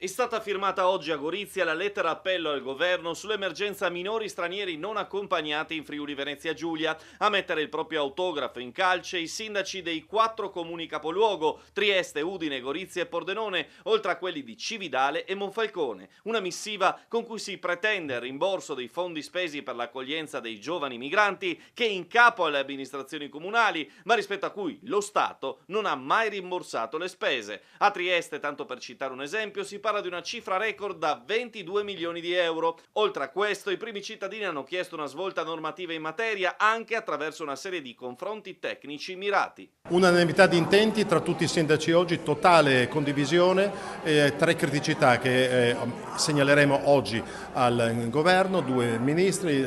È stata firmata oggi a Gorizia la lettera appello al governo sull'emergenza minori stranieri non accompagnati in Friuli Venezia Giulia. A mettere il proprio autografo in calce i sindaci dei 4 comuni capoluogo, Trieste, Udine, Gorizia e Pordenone, oltre a quelli di Cividale e Monfalcone. Una missiva con cui si pretende il rimborso dei fondi spesi per l'accoglienza dei giovani migranti, che è in capo alle amministrazioni comunali, ma rispetto a cui lo Stato non ha mai rimborsato le spese. A Trieste, tanto per citare un esempio, si parla di una cifra record da 22 milioni di euro. Oltre a questo, i primi cittadini hanno chiesto una svolta normativa in materia anche attraverso una serie di confronti tecnici mirati. Unanimità di intenti tra tutti i sindaci oggi, totale condivisione, 3 criticità che segnaleremo oggi al governo, 2 ministri,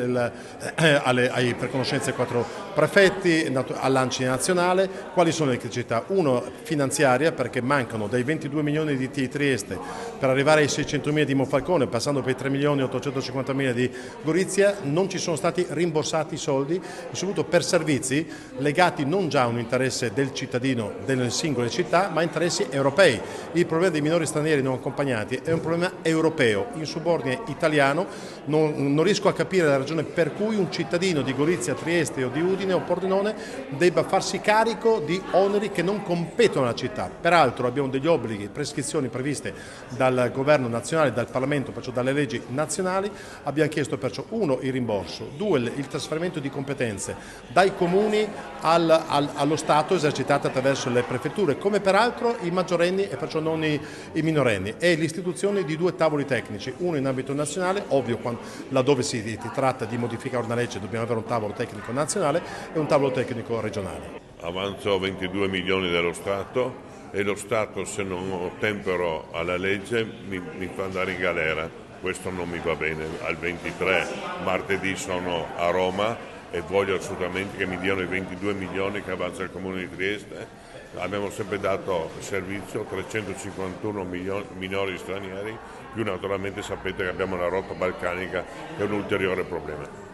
per conoscenza 4 prefetti, all'Anci nazionale. Quali sono le criticità? Uno, finanziaria, perché mancano dai 22 milioni di Trieste per arrivare ai 600.000 di Monfalcone, passando per i 3 milioni e 850.000 di Gorizia, non ci sono stati rimborsati i soldi, soprattutto per servizi legati non già a un interesse del cittadino delle singole città, ma interessi europei. Il problema dei minori stranieri non accompagnati è un problema europeo, in subordine italiano. Non riesco a capire la ragione per cui un cittadino di Gorizia, Trieste o di Udine o Pordenone debba farsi carico di oneri che non competono alla città. Peraltro abbiamo degli obblighi, prescrizioni previste dal governo nazionale, dal Parlamento, perciò dalle leggi nazionali. Abbiamo chiesto perciò 1 il rimborso, 2 il trasferimento di competenze dai comuni allo Stato, esercitate attraverso le prefetture, come peraltro i maggiorenni e perciò non i minorenni, e l'istituzione di 2 tavoli tecnici, uno in ambito nazionale, ovvio laddove si tratta di modificare una legge dobbiamo avere un tavolo tecnico nazionale, e un tavolo tecnico regionale. Avanzo 22 milioni dello Stato e lo Stato, se non ottempero alla legge, mi fa andare in galera. Questo non mi va bene. Al 23 martedì sono a Roma e voglio assolutamente che mi diano i 22 milioni che avanza il Comune di Trieste. Abbiamo sempre dato servizio, 351 minori stranieri, più naturalmente sapete che abbiamo la rotta balcanica che è un ulteriore problema.